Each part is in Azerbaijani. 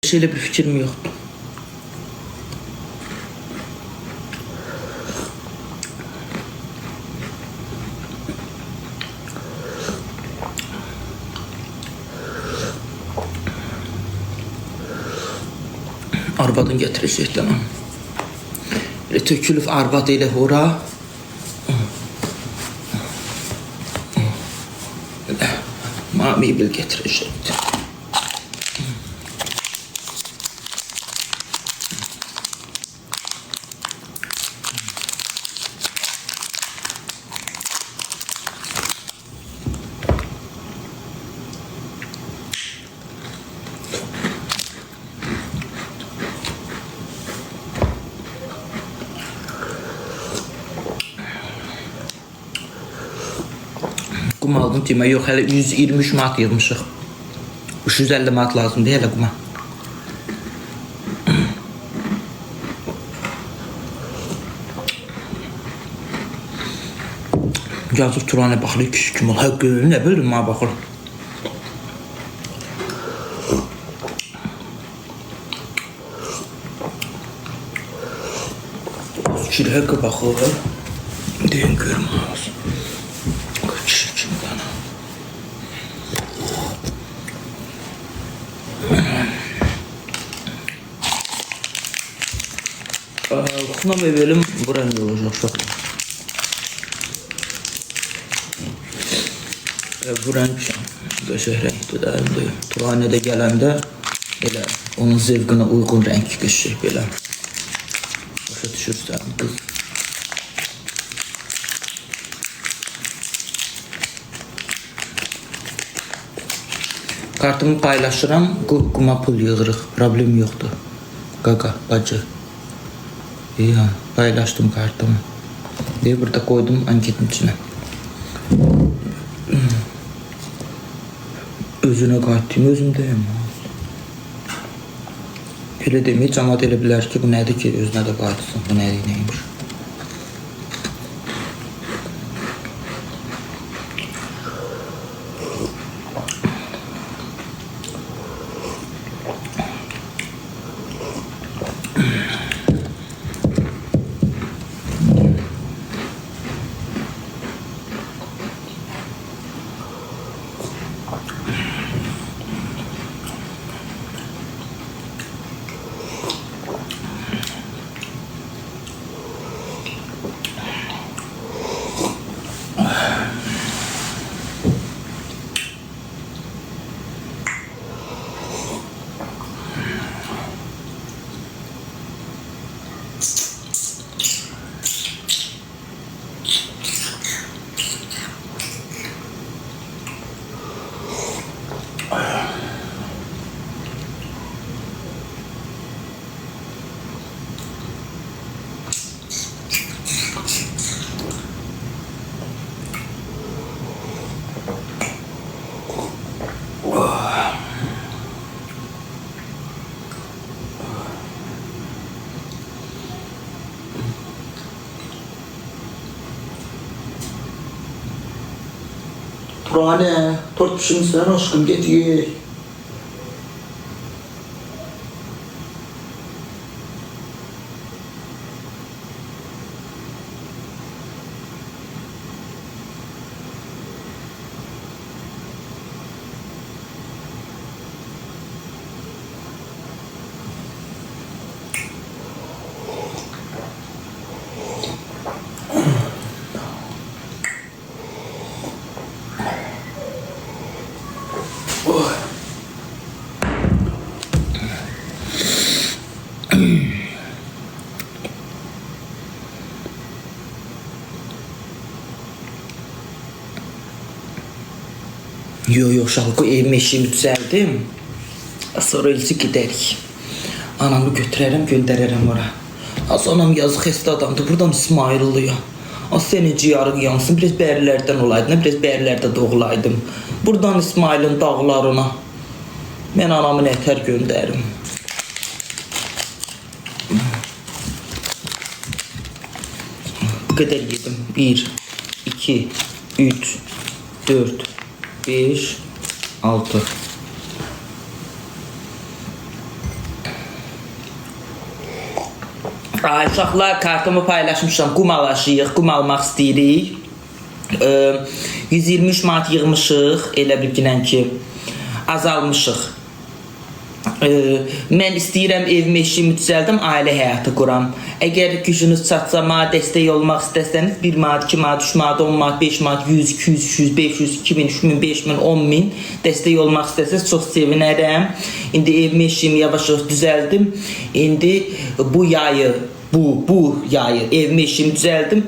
Şeyle bir fikrim yoktu. Arvadın getirecekler onu. Böyle tökülüp arvad ile hora. Mami bil getirecekti. Kum aldım demə, yox, hələ 123 manat yığmışıq. 350 manat lazımdır hələ quma. Yazıq Turanə baxır, kişi kim ol, həqqı, nə bildim, mənə baxır. Kişi həqqı baxır, deyin görmez. Kişi kim bana? Xuna verelim, buranın olacaq çox. Bu renk qəşəng renkdir də. Turanədə gələndə elə onun zevqinə uyğun renk qəşəng belə. Başa düşürsən qız. Kartımı paylaşıram, quma pul yığırıq, problem yoxdur. Qaqa, bacı. İyi, paylaşdım kartımı. Deyə burada koydum anketin içine. Özünə qayıtdım, özüm deyəm. Elə demək, cəmat elə bilər ki, bu nədir ki, özünə də qayıtsın, bu nədir, neymiş. Turanə, tort pişirmişsən aşkım, get yeyək. Yok uşaqlıqı evimə işimi düzəldim. Sonra elçi gidərik. Anamı götürərəm, göndərərəm ora. Anam yazıq xəstə adamdır, buradan İsmaillıyam. Senin ciyarın yansın, biraz bəyərlərdən olaydım, biraz bəyərlərdə doğulaydım. Buradan İsmailin dağlarına. Mən anamı nətər göndərim. Bu qədər yedim. 1, 2, 3, 4, 5, 6. Ay, uşaqlar, kartımı paylaşmışam. Qum alaşıyıq, qum almaq istəyirik. 123 manat yığmışıq, elə bilginən ki, azalmışıq. Mən istəyirəm evimi, eşimi düzəldim, ailə həyatı quram. Əgər gücünüz çatsa, mənə dəstək olmaq istəsəniz 1 manat, 2 manat, 3 manat, 10 manat, 5 manat, 100, 200, 300, 500, 2000, 3000, 5000, 10000 dəstək olmaq istəsəniz çox sevinərəm. İndi evimi, eşimi yavaş-yavaş düzəldim. İndi bu yayı evimi, eşimi düzəldim.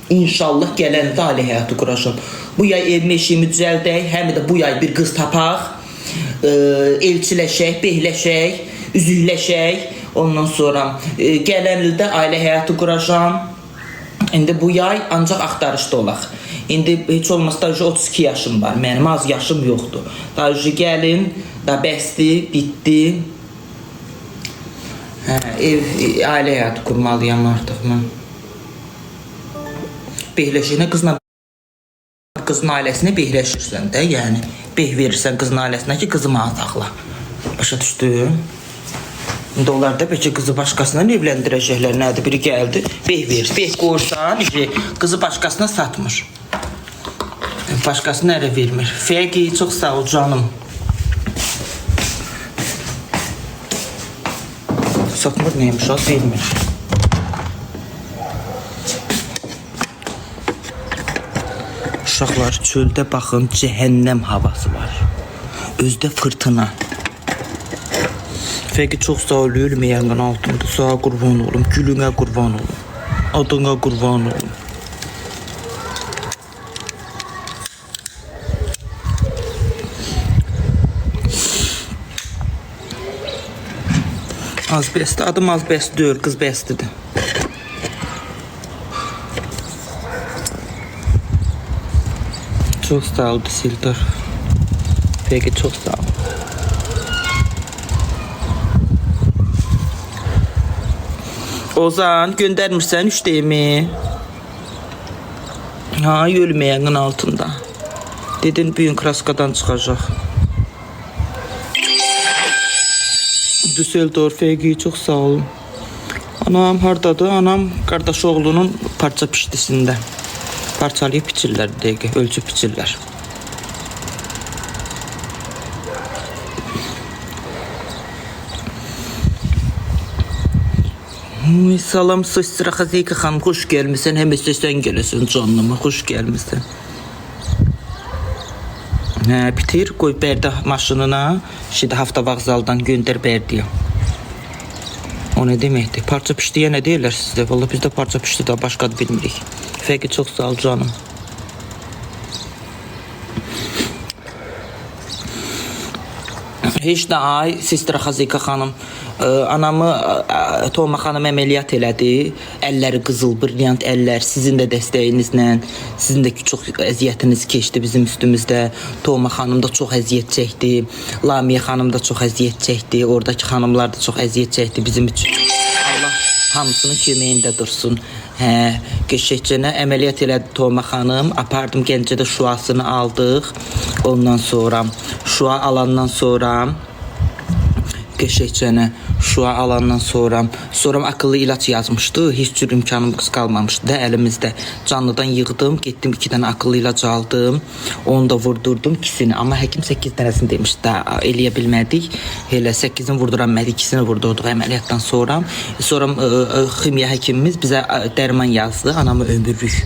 İnşallah gələndə ailə həyatı quracam. Bu yay evimi, eşimi düzəldək, həm də bu yay bir qız tapaq. Elçiləşək, behləşək, üzükləşək. Ondan sonra gələn ildə ailə həyatı quracam. İndi bu yay ancaq axtarışda olaq. İndi heç olmazsa 32 yaşım var. Mənim az yaşım yoxdur. Daha gəlin, da bəsdir, bitdi. Ailə həyatı qurmalıyam artıq mən. Behləşinə qızın ailəsinə behləşirsən də, yəni beh verirsən qızın ailəsinə ki, qızımı saxla. Başa düşdün? İndi onlar da bəlkə qızı başqasından evləndirəcəklər, nədir? Biri gəldi, beh verir. Beh qoyursan, qızı başqasına satmır. Başqasına ərə vermir. Fəqi, çox sağ ol canım. Satmır neymiş, az vermir. Uşaqlar, çöldə baxın, cəhənnəm havası var. Özdə fırtına. Fəqi çox sağ ol, ölməyəndən altımda. Sağa qurban olum, gülünə qurban olum. Adına qurban olum. Az bəsdir, adım az bəsdir deyil, qız bəsdirdir. Çox sağ ol, Sildar. Peki, çox sağ ol. Ozan, göndərmirsən 3 deyimi? Ha, ölməyənin altında. Dedin, büyün kraskadan çıxacaq. Düsseldorf, Peki, çox sağ ol. Anam hardadır? Anam qardaş oğlunun parça piştisində. Parçalayıb biçirlər, dəqiqə, ölçüb biçirlər. Salam, Sıstıra Xazeyka xanım, xoş gəlmişsən. Həm istəsən gələsən canlıma, xoş gəlmişsən. Bitir, qoy Bərdə maşınına, şimdi hafta vağzaldan göndər Bərdiyə. O nə deməkdir? Parça pişdiyə nə deyirlər sizdə? Vallahi bizdə parça pişdi də başqadır bilmirik. Fəqi, çox sağ ol canım. Heç də ay, Sıstıra Xazeyka xanım. Anamı Toma xanım əməliyyat elədi. Əlləri qızıl, brilyant əllər. Sizin də dəstəyinizlə, sizin də çox əziyyətiniz keçdi bizim üstümüzdə. Toma xanım da çox əziyyət çəkdi. Lamiyə xanım da çox əziyyət çəkdi. Oradakı xanımlar da çox əziyyət çəkdi bizim üçün. Allah hamısının köməyində dursun. Geçəcənə əməliyyat elədi Toma xanım. Apardım Gəncədə şuasını aldıq. Ondan sonra şua alandan sonra geçəcənə şua alandan sonra akıllı ilaç yazmışdı. Heç cür imkanımız qalmamışdı da əlimizdə. Canlıdan yığdım, getdim 2 dənə akıllı ilaç aldım. Onu da vurdurdum ikisini. Amma həkim 8 dənəsini demişdi. Daha eləyə bilmədik. Elə 8-ini vurduranmədik, 2-sini vurdurduq əməliyyatdan sonra. Sonra ximiya həkimimiz bizə dərman yazdı. Anamı ömürlük.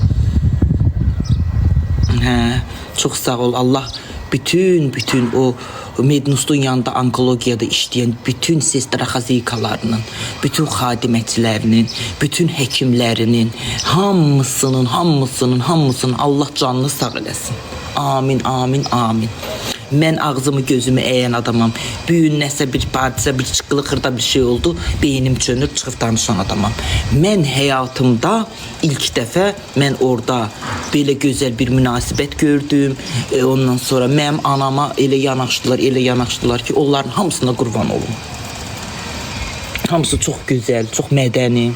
Çox sağ ol. Allah bütün o Mednus'un yanında onkologiyada işləyən bütün Sıstıra Xazeykalarının, bütün xadimətçilərinin, bütün həkimlərinin hamısının Allah canını sağ eləsin. Amin, amin, amin. Mən ağzımı gözümü əyən adamam. Büyün nəsə bir hadisə, bir çıqqılı xırda bir şey oldu. Beynim çönüb çıxıb danışan adamam. Mən həyatımda ilk dəfə mən orada belə gözəl bir münasibət gördüm. Ondan sonra mənim anama elə yanaşdılar ki, onların hamısına qurban olum. Hamısı çox gözəl, çox mədəni.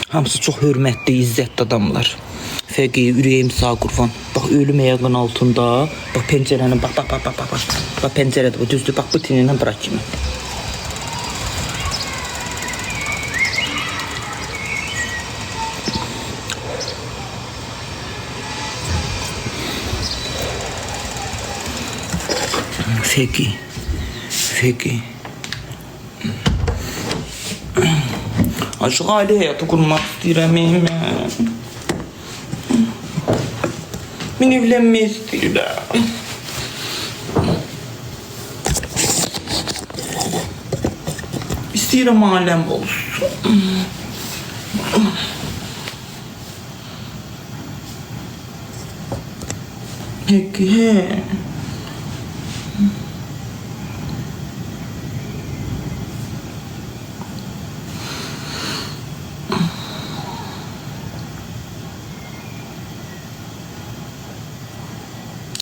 Hamısı çox hörmətli, izzətli adamlar. Fəqi, ürəyim sağ qurban. Bax, ölüm ayağının altında. Bax, pəncərənin, bax, pəncərədə bu, düzdür, bax, bu tininlə bırak kimi. Peki. Peki. Aşık aile hayatı kurmak istəyirəm mən. Mən evlənmək istəyirəm. İstəyirəm aləm olsun. Peki, he.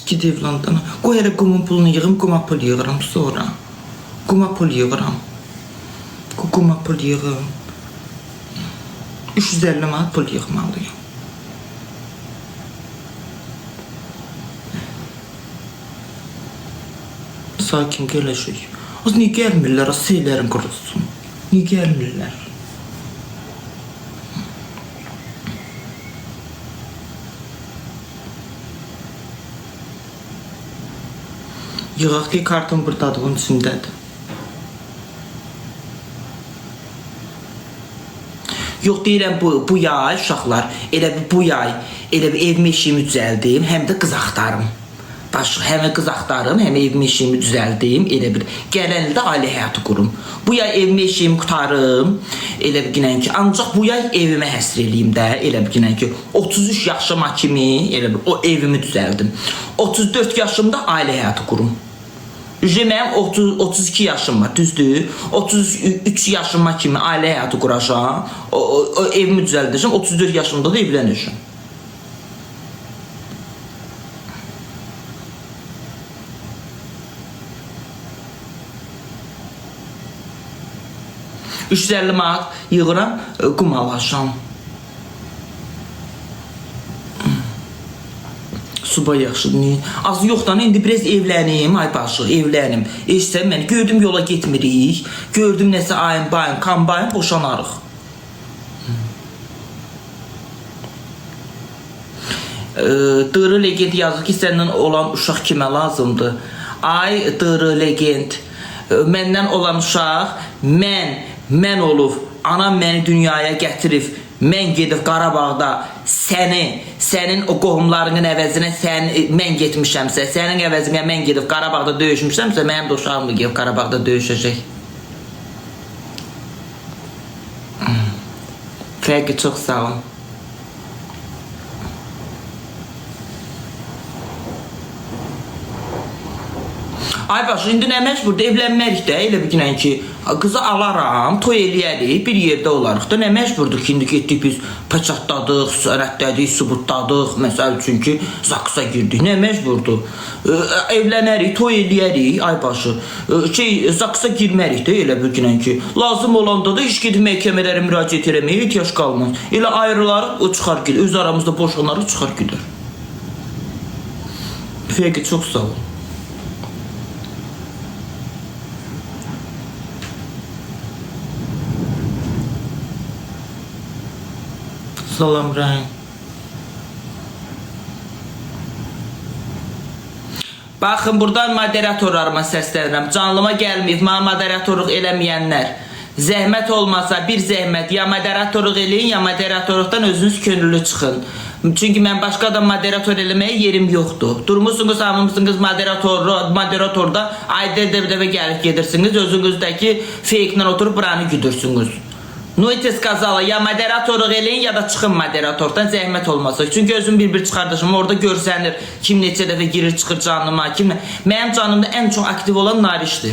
Gid evlandana. Qoy hələ qumun pulunu yığım, quma pul yığıram sonra. Quma pul yığıram. Quma pul yığım. 350 manat pul yığmalıyım. Sakin gələcək. Az niyə gəlmirlər? Az şeylərin qurusun. Niyə gəlmirlər? Yığaq ki, karton buradadır, bunun içindədir. Yox, deyirəm, bu yay, uşaqlar, elə bu yay, elə bir evimi işimi düzəldim, həm də qız axtarım. Həm qız axtarım, həm evimi işimi düzəldim, elə bir gələn ildə ailə həyatı qurum. Bu yay evimi işimi qutarım, elə bir günən ki, ancaq bu yay evimə həsr eləyim də, elə bir günən ki, 33 yaşıma kimi, elə bir o evimi düzəldim. 34 yaşımda ailə həyatı qurum. Mənim 32 yaşım var, düzdür? 33 yaşıma kimi ailə həyatı quracam, o evimi düzəldəcəm, 34 yaşımda da evlənəcəm. $350 manat yığıram, qum alacam. Suba yaxşıdır, niyə? Az yoxdan, indi biraz evlənim, ay başı, evlənim. Eşsən məni, gördüm yola getmirik, gördüm nəsə ayın, bayın, kambayın, boşanarıq. Dırı legend yazır ki, səndən olan uşaq kimə lazımdır? Ay, Dırı legend, məndən olan uşaq, mən olub, anam məni dünyaya gətirib, mən gedib Qarabağda sənin o qohumlarının əvəzinə mən getmişəmsə, sənin əvəzinə mən gedib Qarabağda döyüşmüşəmsə, mənim də uşağım gedib Qarabağda döyüşəcək. Fərqi çox sağ olun. Ay başı, indi nə məcburdur, evlənmərik də, elə bir günən ki, qızı alaram, toy eləyərik, bir yerdə olarıq da, nə məcburdur ki, indi getdik biz paçatladıq, sənətlədik, subutladıq, məsəl üçün ki, zaksa girdik, nə məcburdur? Evlənərik, toy eləyərik, ay başı, zaksa girmərik də, elə bir günən ki, lazım olanda da iş gedib məhkəmələrə müraciət eləməyə ehtiyac qalmaz. Elə ayrılarıq, o çıxar gidir, öz aramızda boşanarıq, çıxar gidir. Fərqi çox sağ olun. Salam Rəhim. Baxın, buradan moderatorlarıma səslənirəm. Canlıma gəlməyib, mənə moderatorluq eləməyənlər. Zəhmət olmasa bir zəhmət, ya moderatorluq eləyin, ya moderatorluqdan özünüz könüllü çıxın. Çünki mən başqa da moderator eləməyə yerim yoxdur. Durmuşsunuz, hamımısınız moderatorda ayda dəbdəbə gəlib gedirsiniz, özünüzdəki fake-lə oturub buranı güdürsünüz. Nuites qazala, ya moderatorluq eləyin, ya da çıxın moderatordan, zəhmət olmasa. Çünki özüm bir çıxardışım, orada görsənir kim neçə dəfə girir, çıxır canlıma, kim. Mənim canımda ən çox aktiv olan Narişdir.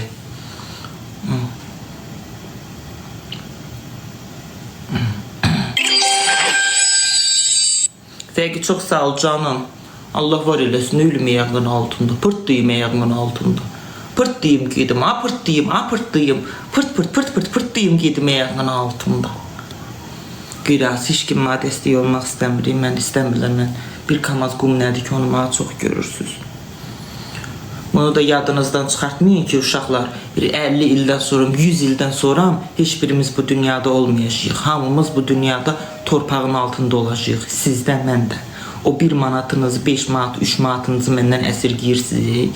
Fəqi çox sağ ol canım. Allah var eləsin, ölüm ayağının altında, pırt deyim ayağının altında. Pırt deyim gedim, pırt deyim, pırt deyim gedim ayağının altında. Qirası, heç kim mənə dəstək olmaq istəmirik, mən istəmirlər, mən bir kamaz qum nədir ki, onu mənə çox görürsünüz. Bunu da yadınızdan çıxartmayın ki, uşaqlar, 50 ildən sonra, 100 ildən sonra heç birimiz bu dünyada olmayacağıq. Hamımız bu dünyada torpağın altında olacağıq, sizdə, mən də. O 1 manatınızı, 5 manat, 3 manatınızı məndən əsirgiyirsiniz.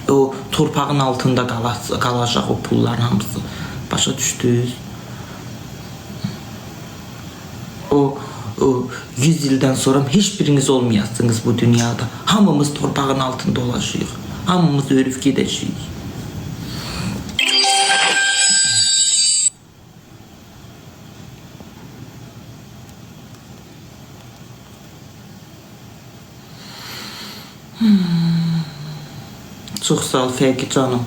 O torpağın altında qalacaq o pullar hamısı. Başa düşdünüz? O 100 ildən sonra heç biriniz olmayasınız bu dünyada. Hamımız torpağın altında olacağıq. Hamımız ölüb gedəcəyik. Çox sağ ol Fəqi canım.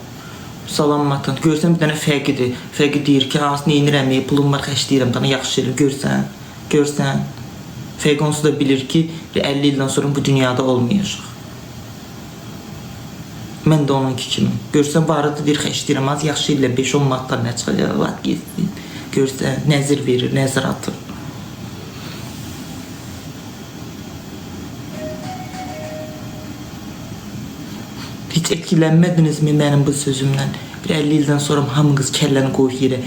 Salamatın. Görsən bir dənə Fəqidir. Fəqi deyir ki, az neynirəm, pulum var, xərcləyirəm, dana yaxşı eləyir. Görsən. Fəqi onsuz da bilir ki, 50 ildən sonra bu dünyada olmayacaq. Mən də onunki kimi. Görsən, barıdı deyir, xərcləyirəm, az yaxşı eləyir, 5-10 manatdan nə çıxacaq, vat geçsin. Görsən, nəzir verir, nəzir atır. Hiç etkilənmədiniz mi mənim bu sözümdən? Bir 50 ildən sonra hamınız kəlləni qoyub yerə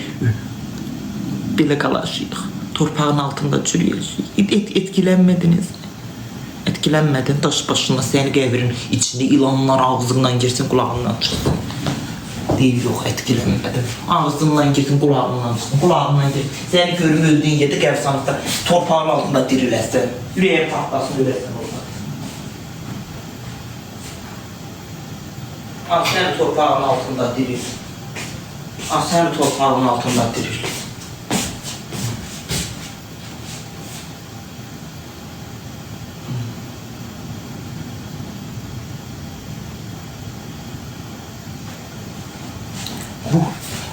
belə qalacağıq. Torpağın altında çürüyəcəyik. Etkilənmədiniz mi? Etkilənmədin, daş başına səni qəbrin içində ilanlar ağzından girsin, qulağından çıxsın. Deyir, yox, etkilənmədim. Ağzından girsin, qulağından çıxsın, qulağından girsin. Səni görüm öldüyün yerdə qəbirstanlıqda torpağın altında diriləsən. Ürəyin partlasın, öləsən orada. Sən torpağın altında diril. Sən torpağın altında diril.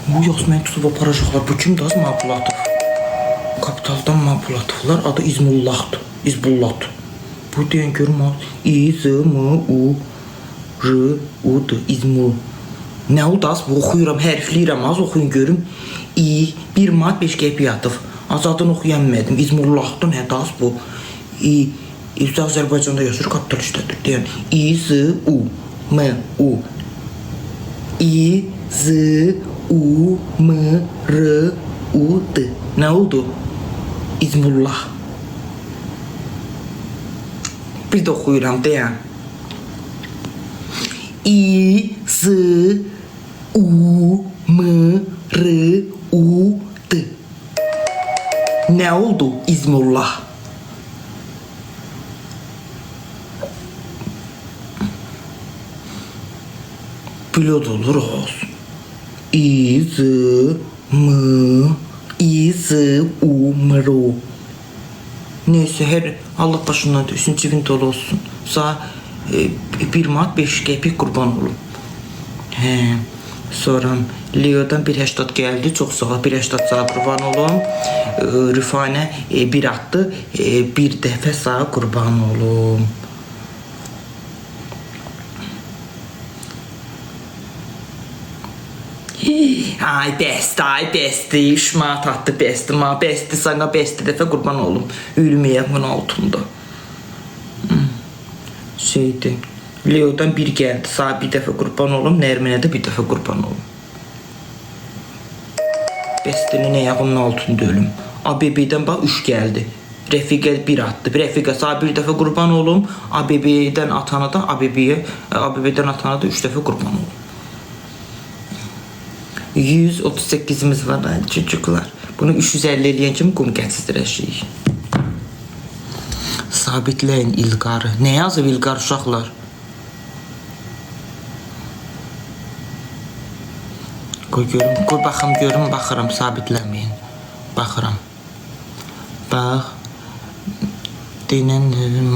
Bu yox, mən tutub aparacaqlar. Bu kimdir? Az Mapulatov. Kapitaldan Mapulatovlar. Adı İzmullahdır. İzbullat. Bu deyən görüm az. İ-Z-M-U-R-U-D. İzmul. Nə oldu az? Bu oxuyuram, hərfləyirəm. Az oxuyun görüm. İ, 1 manat 5 qəpik yatıb. Az adını oxuyanmədim. İzmullahdır. Nədir az bu? İ, Azərbaycanda yaşır, kapital işlədir. Deyən İ-Z-U-M-U. İ-Z-U-M-R-U-D. Nə oldu? İzmullah. Bir də oxuyuram, deyən. İ-Z-U-M-R-U-D. Nə oldu? İzmullah. Pilot olur olsun. İz-M-İz-U-M-R-U. Neyse, her Allah başından düşsün, cibin dolu olsun. Sağ 1 manat 5 qəpik qurban olun. Sonra Leo'dan 1.80 gəldi. Çox sağ ol. 1.80 sağa qurban olun. Rüfanə 1 atdı. Bir dəfə sağa qurban olun. Ay bəsti, 3 manat atdı bəsti, bəsti, sana bəsti dəfə qurban olum. Ülməyə bunun altında. Şeydi, Leo'dan 1 gəldi, sağa bir dəfə qurban olum, Nərminə də bir dəfə qurban olum. Bəstinin ayağının altında ölüm. ABB-dən bax 3 gəldi. Rəfiqə 1 atdı. Rəfiqə sağa bir dəfə qurban olum, ABB-dən atana da 3 dəfə qurban olum. 138'imiz var çocuklar. Bunu 350 eləyən kimi qum gətirəcəyik. Sabitləyin İlqarı. Nə yazıb İlqar uşaqlar? Qoy görüm, qoy baxım görüm, baxıram, sabitləməyin. Baxıram. Bax. Denən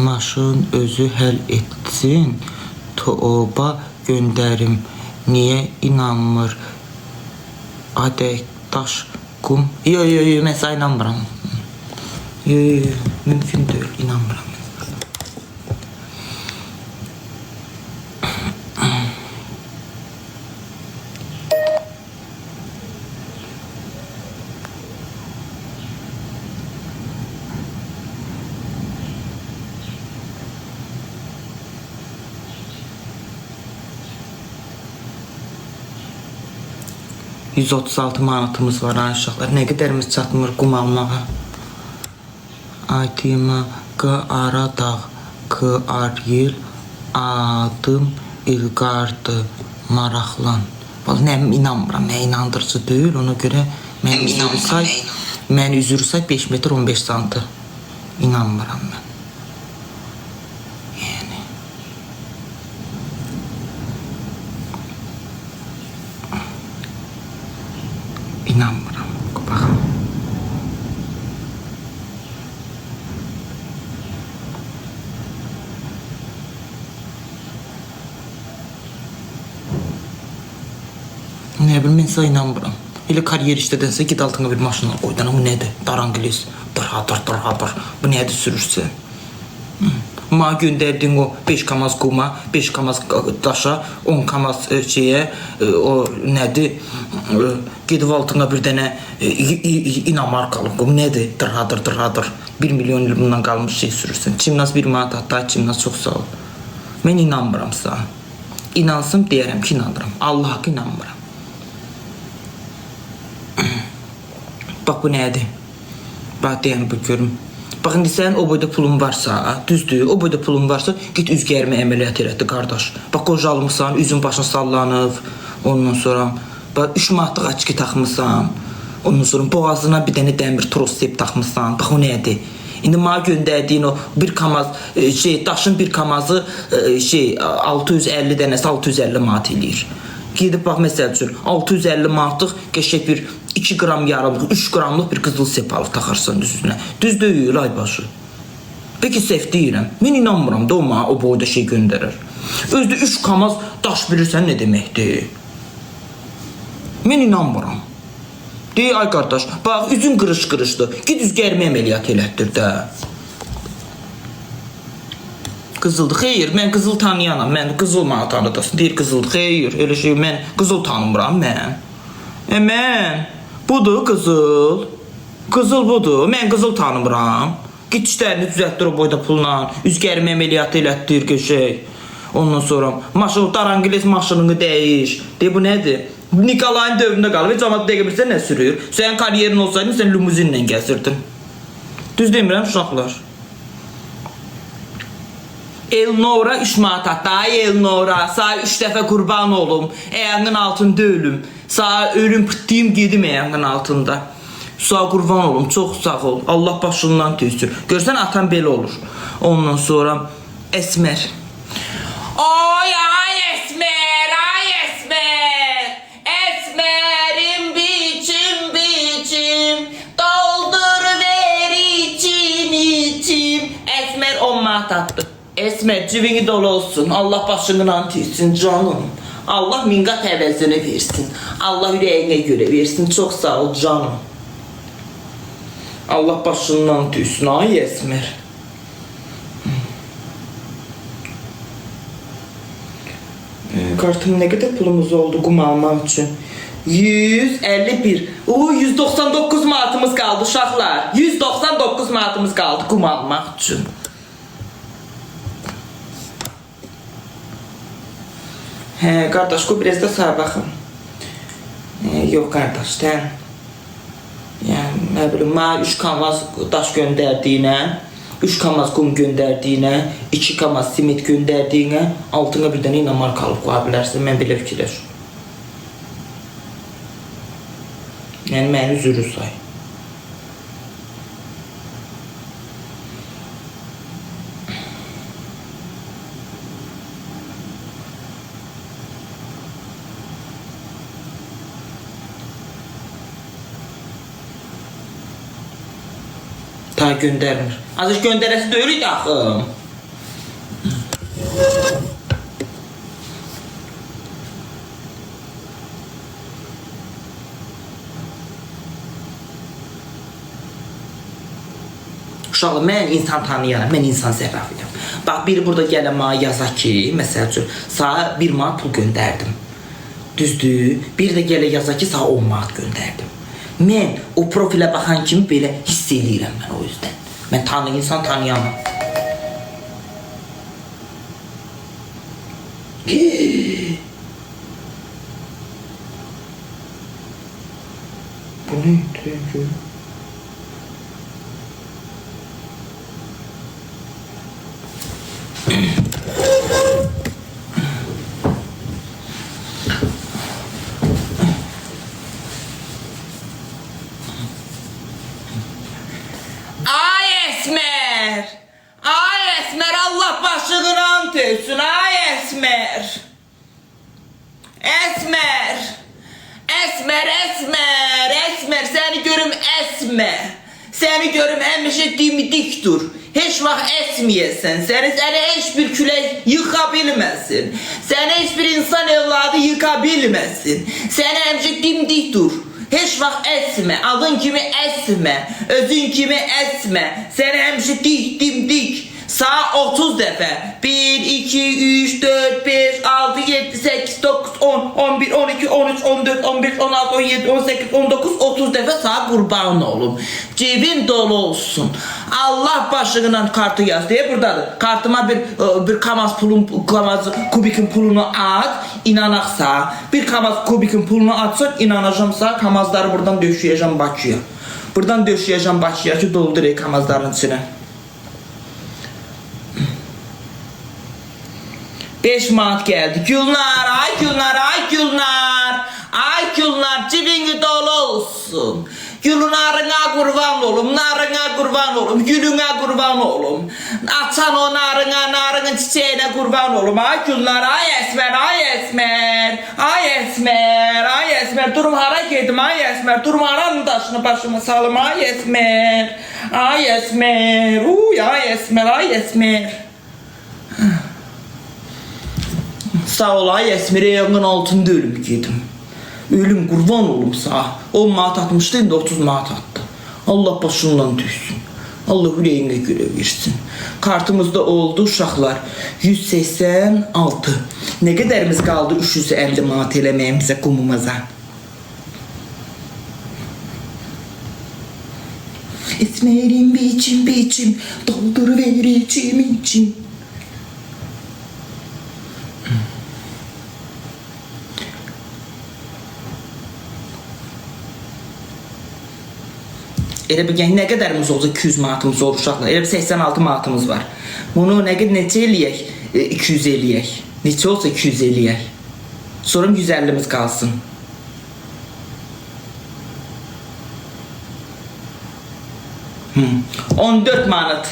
maşın özü həll etsin. Toba göndərim. Niyə inanmır? Adək, daş, qum. Yo, mən sənə inanmıram. Yo, mümkün deyil, inanmıram. $136 manatımız var aşağılar. Nə qədərimiz çatmır qum almağa. Aytıma, ara dağ, Ariel adım İlqardı maraqlan. Vallahi nə inanmıram, nə inandırıcı deyil. Ona görə mən üzür say 5 metr 15 santı. İnanmıram mən. Yəni inanmıram. Baxın. Ne bilim, mən sizə inanmıram. Elə kariyer işlədənsə git altına bir maşın al qoydan. Bu nədir? Darangilis. Dırhadır. Bu nədir sürürsə? Ma göndərdin o 5 kamaz quma, 5 kamaz daşa, 10 kamaz şeyə, o nədir? Gedib altına bir dənə inamarkalı qum. Nədir? Dırhadır. 1 milyon il bundan qalmış şey sürürsən. Çimnaz 1 manat hatta, Çimnaz çox sağ ol. Mən inanmıram sənə. İnansım deyərəm ki, inanıram. Allah haqqı inanmıram. Bax bu nədir? Bax deyəm bu görüm. Bax indi sənin o boyda pulun varsa, düzdür, o boyda pulun varsa git üz gərmə əməliyyat elətdi qardaş. Bax qocalmışsan, üzün başın sallanıb, ondan sonra bax 3 manatlıq açki taxmısan, ondan sonra boğazına bir dənə dəmir tros sep taxmısan. Bax o nədir? İndi mənə göndərdiyin o bir kamaz daşın bir kamazı 650 dənəsi 650 manat eləyir. Gedib bax məsəl üçün 650 manatlıq qəşəng bir 2 qram yarımlıq, 3 qramlıq bir qızıl sep alıb taxarsan üstünə. Düz deyil ay başı. Peki səhv deyirəm. Mən inanmıram da o mənə o boyda şey göndərir. Özdə 3 kamaz daş bilirsən nə deməkdir? Mən inanmıram. Deyir ay qardaş, bax üzün qırış-qırışdır. Gid üz gərmə əməliyyat elətdir də. Qızıldır. Xeyr, mən qızıl tanıyanam. Mən qızıl mənə tanıdasın. Deyir qızıldır. Xeyr, elə şey mən qızıl tanımıram mən. Mən budur qızıl. Qızıl budur. Mən qızıl tanımıram. Git işlərini düzəltdir o boyda pulla. Üz gərmə əməliyyatı elətdir qəşəng. Ondan sonra maşın darangiles maşınını dəyiş. Deyir bu nədir? Nikolayın dövründə qalıb. Cəmaət dəqiq bilirsən nə sürür? Sənin kariyerin olsaydın sən limuzinlə gəzirdin. Düz demirəm uşaqlar. Elnora 3 manat hatta, Elnora sağ 3 dəfə qurban olum, ayağının altında ölüm, sağ ölüm pıttıyım gedim ayağının altında. Sağ qurban olum, çox sağ ol, Allah başından tüysün. Görsən atan belə olur. Ondan sonra Əsmər. Ay Əsmər, Əsmərim biçim, doldur ver içim. Əsmər 10 manat attı. Esmer cibini dolu olsun. Allah başından tüysün canım. Allah minqat əvəzini versin. Allah ürəyinə görə versin. Çox sağ ol canım. Allah başından tüysün. Ay Esmer. Kartım nə qədər pulumuz oldu qum almaq üçün? 151. 199 manatımız qaldı uşaqlar. 199 manatımız qaldı qum almaq üçün. Hə, qardaş, qoy biraz da sağa baxın. Yox, qardaş, sən. Yəni, nə bilim, mənə 3 kamaz daş göndərdiyinə, 3 kamaz qum göndərdiyinə, 2 kamaz simit göndərdiyinə, altına bir dənə inamarka alıb qoya bilərsən. Mən belə fikirləşim. Yəni, məni üzürü say. Ta göndərmir. Azıq göndərəsi deyil idi axı. Uşaqlar, mən insan tanıyaram, mən insan zərrafıyam. Bax, biri burada gələn mənə yazaq ki, məsəl üçün, sağa 1 manat pul göndərdim. Düzdür? Bir də gələ yazaq ki, sağa 10 manat göndərdim. Mən o profilə baxan kimi belə hiss edirəm mən o yüzden. Mən insan tanıyamam. Bu neydi? Esmer. Ay Esmer, Allah başını tüysün. Ay Esmer. Esmer. Esmer, Esmer, Esmer, seni görüm esme. Seni görüm həmişə dimdik dur. Heç vaxt esməyəsən. Səni heç bir külək yıxa bilməsin. Səni heç bir insan evladı yıxa bilməsin. Səni həmişə dimdik dur. Heç vaxt esmə. Adın kimi esmə. Özün kimi esmə. Səni həmişə dimdik. Sağ 30 dəfə. 1, 2, 3, 4, 5, 6, 7, 8, 9, 10, 11, 12, 13, 14, 15, 16, 17, 18, 19, 30 dəfə sağ qurban olum. Cebin dolu olsun. Allah başlığından kartı yaz diye buradadır. Kartıma bir kamaz kubikin pulunu at, inanaqsa. Bir kamaz kubikin pulunu atsan, inanacağımsa kamazları buradan döşəyəcəm Bakıya. Buradan döşəyəcəm Bakıya ki, doldurayım kamazların içine. 5 manat geldi. Gülnar, ay Gülnar, ay Gülnar. Ay Gülnar, cebini dolu olsun. Gülnarına kurban olum, narına kurban olum, gülüne kurban olum. Açan o narının çiçeğine kurban olum. Ay Gülnar, ay Esmer, ay Esmer. Ay Esmer, ay Esmer. Durum hara gedim, ay Esmer. Durum haranın taşını başıma salım, ay Esmer. Ay Esmer, ay Esmer, ay Esmer. Sağ ol ay Esmer'e yangın altında ölüm yedim. Ölüm kurban olum sağ. 10 manat atmıştı, şimdi 30 manat attı. Allah başından düşsün. Allah yüreğine göre versin. Kartımızda oldu uşaqlar 186. Ne kadarımız kaldı 350 manat eleməyimizə qumumuza? Esmerim biçim doldur ver içim. Elə bir nə qədərimiz olsa 200 manatımız olur uşaqlar. Elə bir 86 manatımız var. Bunu neçə eləyək? 200 eləyək. Neçə olsa 200 eləyək. Sonra 150'miz qalsın. Hı. 14 manat.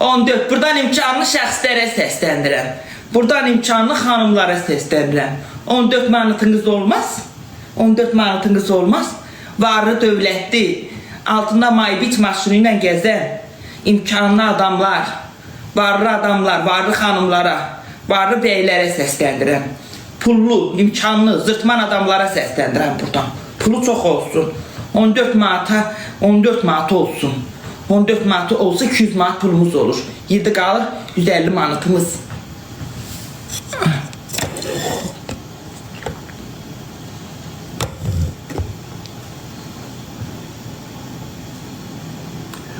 14. Buradan imkanlı şəxslərə səsləndirəm. Buradan imkanlı xanımlara səsləndirəm. 14 manatınız olmaz. 14 manatınız olmaz. Varlı dövlətli. Altında maybit maşını ilə gəzən imkanlı adamlar, varlı xanımlara, varlı beylərə səsləndirəm. Pullu, imkanlı, zırtman adamlara səsləndirəm buradan. Pulu çox olsun. 14 manat olsun. 14 manat olsa 200 manat pulumuz olur. 7 qalır 150 manatımız.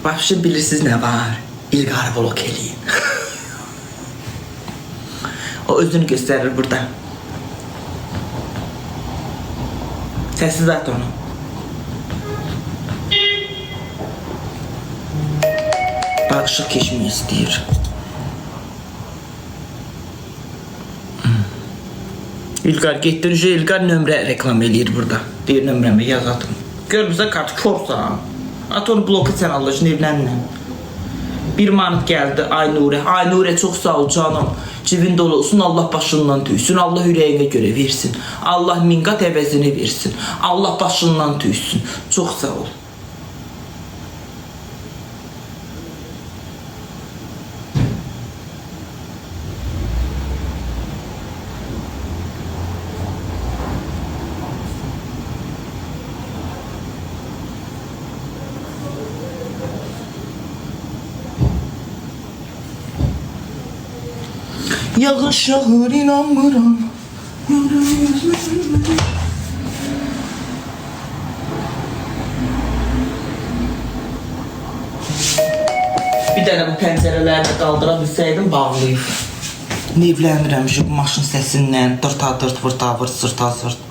Başım bilirsiniz ne var? İlqarı blok eləyin. O özünü gösterir burada. Sessiz at onu. Bağışıq keçmək istəyir. İlqar getdin, İlqar nömrə reklam eləyir burada. Deyir nömrəmi yaz atım. Görmüsən kartı korsan. At onu bloku sen Allah'ın evlənlə. 1 manat geldi Aynurə. Aynurə çok sağ ol canım. Cibin dolu olsun, Allah başından tüysün. Allah yüreğine göre versin. Allah minqat əvəzini versin. Allah başından tüysün. Çok sağ ol. Yağış yağır inanmıram. Bir dənə bu pəncərələri də qaldıra bilsəydim bağlayıb. Nevlənirəm şu maşın səsindən. Dırta-dırt, vırta-vırt, sırta-sırt.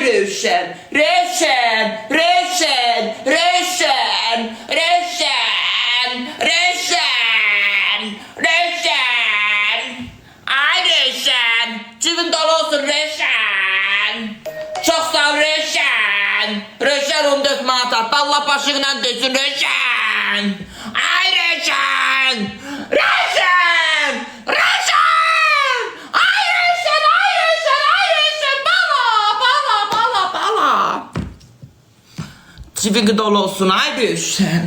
Rövşən, Rövşən, Rövşən, Rövşən, Rövşən, Rövşən, Rövşən. Ay Rövşən, cibin dolu olsun Rövşən. Çox sağ ol Rövşən. Rövşən 14 manat, balla başıyla dönsün Rövşən. Ay Rövşən, Rövşən, Rövşən. Ay Rövşən, ay Rövşən, ay Rövşən. Bala. Cibin dolu olsun ay Rövşən.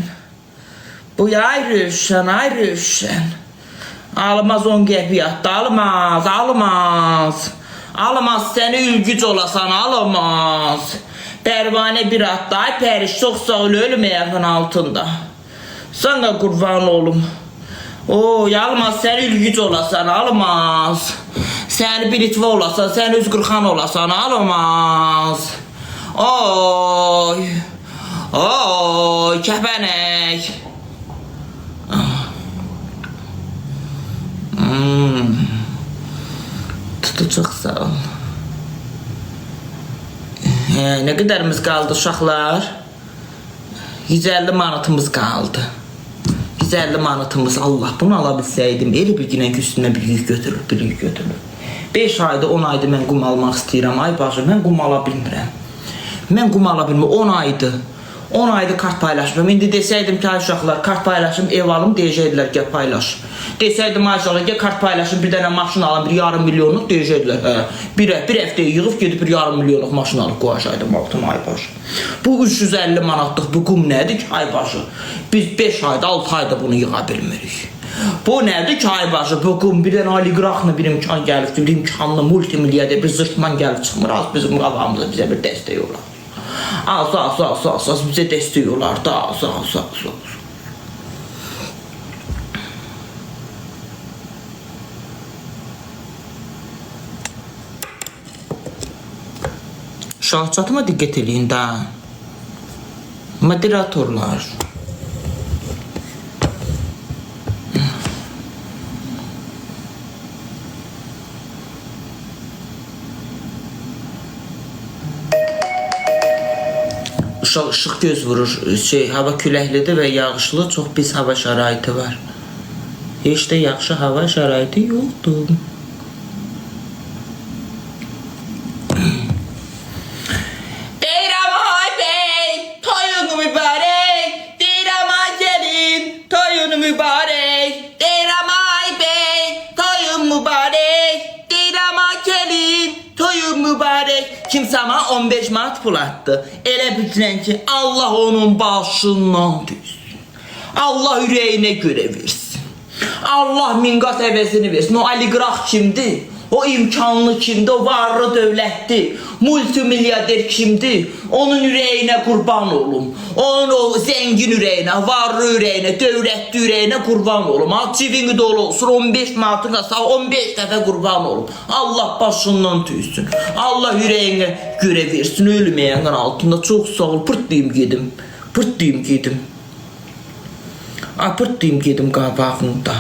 Bu ay Rövşən, ay Rövşən. Almaz 10 qəpiyyatda, almaz. Almaz səni ülgüc olasan, almaz. Pərvanə bir atda, ay Pəriş, çox sağ ol, ölüm ayağın altında. Sana qurban olum. Oy, almaz səni ülgüc olasan, almaz. Səni bir itva olasan, səni üzqırxan olasan, almaz. Oy, kəpənək. Çok sağ ol. Ne kadarımız kaldı uşaqlar? 150 manatımız kaldı. 150 manatımız, Allah bunu alabilsəydim. Elə bir günə ki üstünə bir yük götürür. 5 ayda 10 ayda mən qum almaq istəyirəm. Ay bacı, mən qum ala bilmirəm. 10 aydır. 10 ayda kart paylaşmıram. İndi desəydim ki, ay uşaqlar, kart paylaşım, ev alım, deyəcəkdilər ki, paylaş. Desəydim, ay uşaqlar, ki, kart paylaşım, bir dənə maşın alım, bir yarım milyonluq, deyəcəkdilər, hə. Bir həftəyə yığıb, gedib bir yarım milyonluq maşın alıb qoyacaqdım altına, ay başı. Bu 350 manatlıq bu qum nədir ki, ay başı? Biz 5 ayda, 6 ayda bunu yığa bilmirik. Bu nədir ki, ay başı? Bu qum bir dənə oliqrafla bir imkan gəlib, bir imkanlı multimilyarder, bir zırtman gəlib çıxmır, az bizim qabağımıza bizə bir dəstək olar. Az bizə dəstək olar da, az. Şahçatıma diqqət eləyin də. Moderatorlar. Işıq göz vurur, hava küləklidir və yağışlı, çox pis hava şəraiti var. Heç də yaxşı hava şəraiti yoxdur. Deyirəm ay bəy, toyunu mübarək, deyirəm ay gəlin, toyunu mübarək, deyirəm ay bəy, toyun mübarək, deyirəm ay gəlin, toyun mübarək. Kimsəmə 15 manat pul atdı. Elə bilirən ki, Allah onun başından düşsün. Allah ürəyinə görə versin. Allah minqat əvəzini versin. O oliqraf kimdir? O imkanlı kimdir? O varlı dövlətdir. Multimilyarder kimdir? Onun ürəyinə qurban olum. Onun o zəngin ürəyinə, varlı ürəyinə, dövlətli ürəyinə qurban olum. Cibini dolu olsun, 15 manatına sağ, 15 dəfə qurban olum. Allah başından tüysün. Allah ürəyinə görə versin. Ölməyənin altında çox sağ ol. Pırtlayım gedim. Pırtlayım gedim qabağında.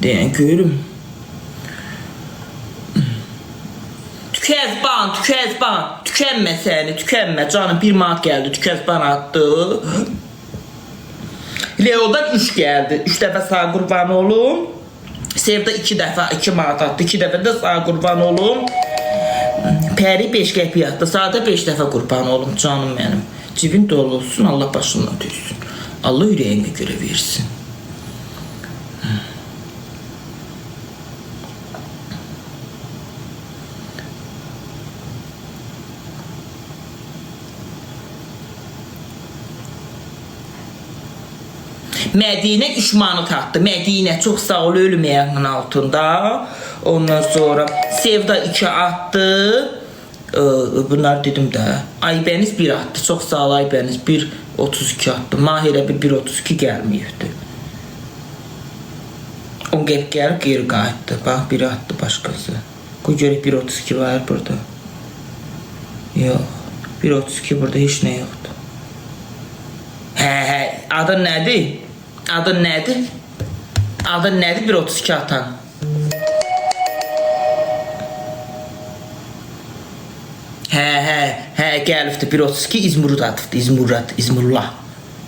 Deyən görüm. Tükəzban, tükənmə səni, tükənmə canım, 1 manat gəldi, tükəzban atdı. Leo'dan 3 gəldi, 3 dəfə sağ qurban olum. Sevda 2 dəfə 2 manat atdı, 2 dəfə də sağ qurban olum. Pəri 5 qəpiy atdı, sağda 5 dəfə qurban olum canım mənim. Cibin dolu olsun, Allah başından tüysün. Allah ürəyinə görə versin. Mədinə 3 manat atdı. Mədinə çox sağ ol, ölməyənin altında. Ondan sonra Sevda 2 atdı. Bunlar dedim də. Aybəniz 1 atdı. Çox sağ ol Aybəniz. 1.32 atdı. Mahirə 1.32 gəlməyibdi. 10 qəp gəlib geri qayıtdı. Bax 1 atdı başqası. Qoy görək 1.32 var burada. Yox. 1.32 burada heç nə yoxdur. Hə, adın nədir? Adın nədir? Adın nədir 1.32 atan? Hə, gəlibdi. 132 İzmurud atıbdı. İzmurullah.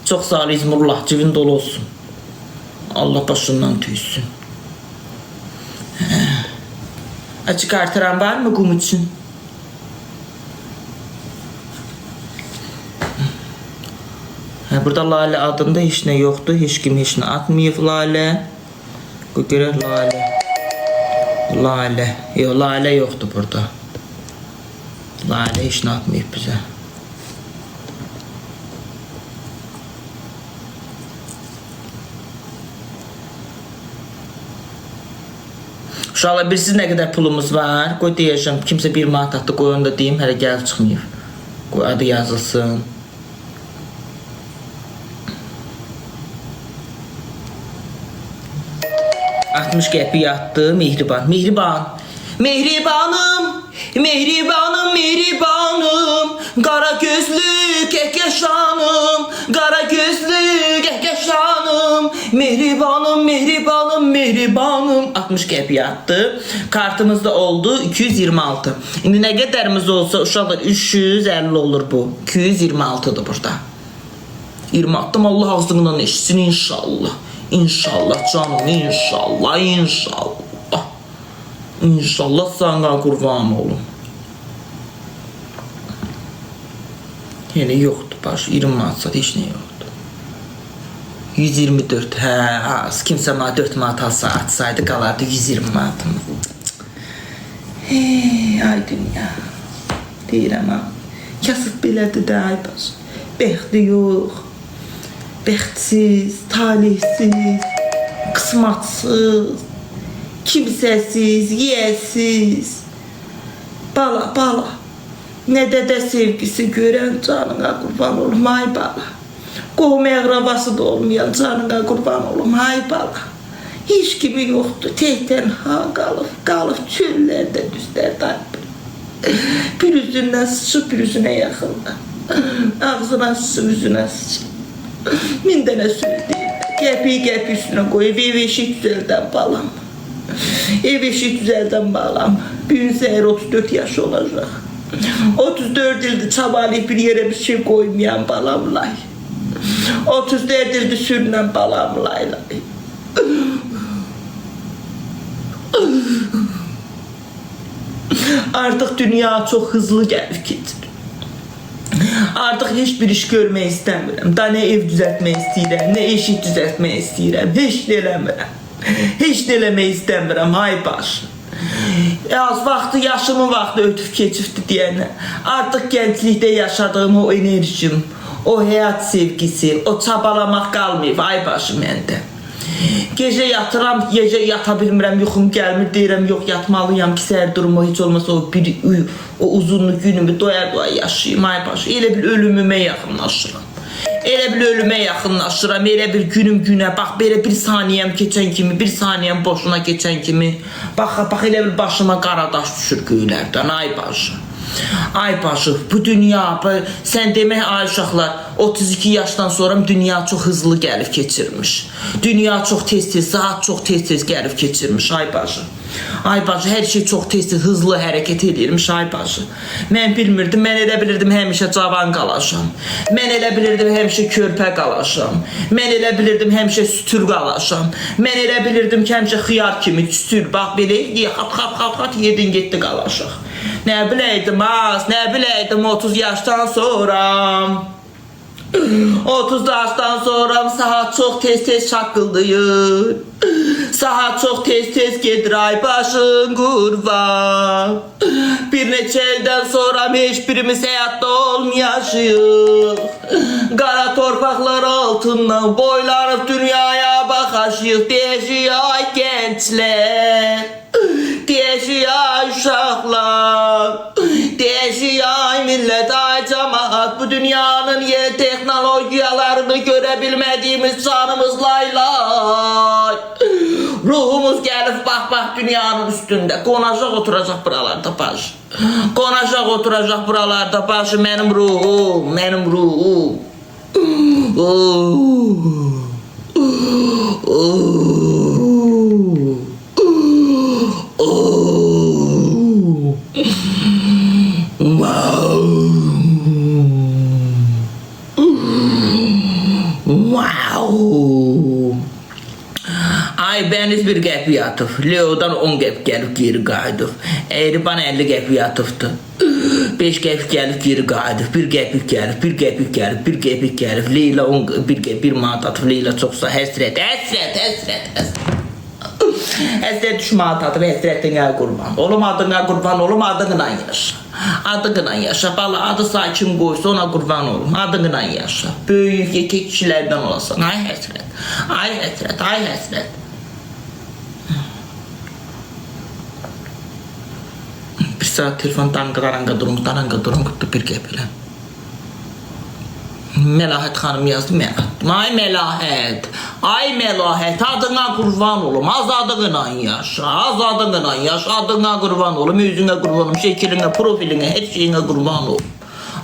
Çox sağ ol İzmurullah. Cibin dolu olsun. Allah başından tüysün. Açık artıran var mı qum üçün? Burada Lalə adında heç nə yoxdur. Heç kim heç nə atmayıb Lalə. Qoy görək Lalə. Yox, Lalə yoxdur burada. Lalə heç nə atmayıb bizə. Uşaqlar, bilirsiniz nə qədər pulumuz var? Qoy deyəcəm, kimsə 1 manat atdı, qoy onu da deyim, hələ gəlib çıxmayıb. Qoy adı yazılsın. Atmış qəpi yatdı, Mehriban. Mehribanım, qara gözlü kəhkəşanım, Mehribanım. 60 qəpi yatdı. Kartımız da oldu 226. İndi nə qədərimiz olsa uşaqlar 350 olur bu. 226'dır burada. 20 attım, Allah ağzından eşitsin inşallah. İnşallah canım, inşallah. İnşallah sana kurban olum. Yəni yoxdur baş, 20 manat heç nə yoxdur. 124, kimsə mənə 4 manat alsa atsaydı qalardı 120 manatım. Ay dünya, deyirəm ha, kasıb belədir də ay baş, bəxti yox, bəxtsiz, talihsiz, qısmatsız, kimsəsiz, yiyəsiz, bala, nə dədə sevgisi görən canına qurban olum, ay bala. Qohum əqrabası da olmayan canına qurban olum, ay bala. Heç kimi yoxdur, tək-tənha qalıb çöllərdə, düzlərdə. Bir üzündən sıçıb, bir üzünə yaxında. Ağzına sıçıb, üzünə sıçıb. Min dənə söyləyirlər, qəpi üstünə qoyub, ev eşik düzəldən balam. Bir gün səhər 34 yaş olacaq. 34 ildir çabalayıb bir yerə bir şey qoymayan balamlay. 34 ildir sürünən balamlay. Artıq dünya çox hızlı gəlib gedir. Artıq heç bir iş görmək istəmirəm. Da nə ev düzəltmək istəyirəm, nə eşik düzəltmək istəyirəm. Heç nə eləmirəm. Heç nə eləmək istəmirəm, hay baş. Az vaxtı, yaşımın vaxtı ötüb keçibdi deyənə. Artıq gənclikdə yaşadığım o enerjim, o həyat sevgisi, o çabalamaq qalmayıb, ay başı məndə. Gecə yatıram, gecə yata bilmirəm, yuxum gəlmir, deyirəm, yox yatmalıyam ki, səhər durumu heç olmasa o uzunlu günümü doya yaşayayım, ay başı. Elə bir ölümümə yaxınlaşıram. Elə bir günüm günə, bax, belə bir saniyəm keçən kimi, bir saniyəm boşuna keçən kimi, bax, elə bir başıma qaradaş düşür göylərdən, ay başı. Ay başı, bu dünya, sən demək ay uşaqlar, 32 yaşdan sonra dünya çox hızlı gəlib keçirmiş. Dünya çox tez-tez, saat çox tez-tez gəlib keçirmiş, ay başı. Ay başı, hər şey çox tez-tez, hızlı hərəkət edirmiş, ay başı. Mən bilmirdim, mən elə bilirdim həmişə cavan qalaşam. Mən elə bilirdim həmişə körpə qalaşam. Mən elə bilirdim həmişə sütür qalaşam. Mən elə bilirdim ki, həmişə xiyar kimi sütür, bax belə, xat, yedin getdi qalaşaq. Nə biləydim 30 yaşdan sonra. 30 yaşdan sonra saat çox tez-tez şaqqıldayır. Saat çox tez-tez gedir, ay başın qurban. Bir neçə ildən sonra heç birimiz həyatda olmayacağıq. Qara torpaqlar altından boylanıb dünyaya baxacağıq. Deyəcək ay gənclər, deyəcək ay uşaqlar, deyəcək ay millət, ay cəmaat, bu dünyanın yeni texnologiyalarını görə bilmədiyimiz canımız laylay. Ruhumuz gəlib bax dünyanın üstündə, qonacaq oturacaq buralarda başı. Qonacaq oturacaq buralarda başı, mənim ruhum. Wow. Tez bir qəpi yatıb. Leo'dan 10 qəp gəlib geri qayıdıb. Eyriban 50 qəpi yatıbdı. 5 qəpik gəlib geri qayıdıb. 1 qəpik gəlib, 1 qəpik gəlib, 1 qəpik gəlib. Leyla 1 manat atıb. Leyla çoxsa həsrət. Həsrət düşmanat atıb, həsrətinə qurban. Olum adına qurban, olum adına yaşa. Adına yaşa, bala adı sakin qoysa ona qurban olum. Adına yaşa. Böyük yekə kişilərdən olasan. Ay həsrət, ay həsrət, ay həsrət. Bir saat telefon danqıranga durum qıtdı bir qəpilə. Məlahət xanım yazdı, Məlahət. Ay Məlahət, adına qurban olum, azadığına yaşa, adına qurban olum, yüzünə qurban olum, şəkilinə, profilinə, hər şeyinə qurban olum.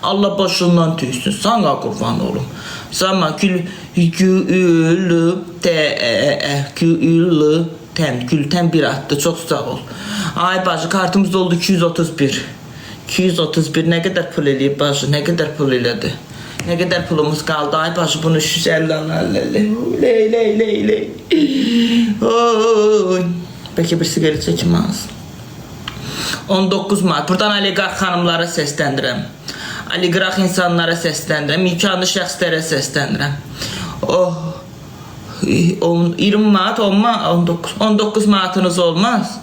Allah başından tüysün, sana qurban olum. Sana gültən bir atdı, çox sağ ol. Ay bacı, kartımız oldu 231. 231, nə qədər pul eləyib bacı, nə qədər pul elədi? Ne kadar pulumuz kaldı? Ay başı bunu 350 ley. Belki bir sigaret çekim az. 19 Mart. Buradan oligarx xanımlara səsləndirəm. Oligarx insanlara səsləndirəm. İmkanlı şəxslərə səsləndirəm. 20 Mart, 19 Martınız olmaz.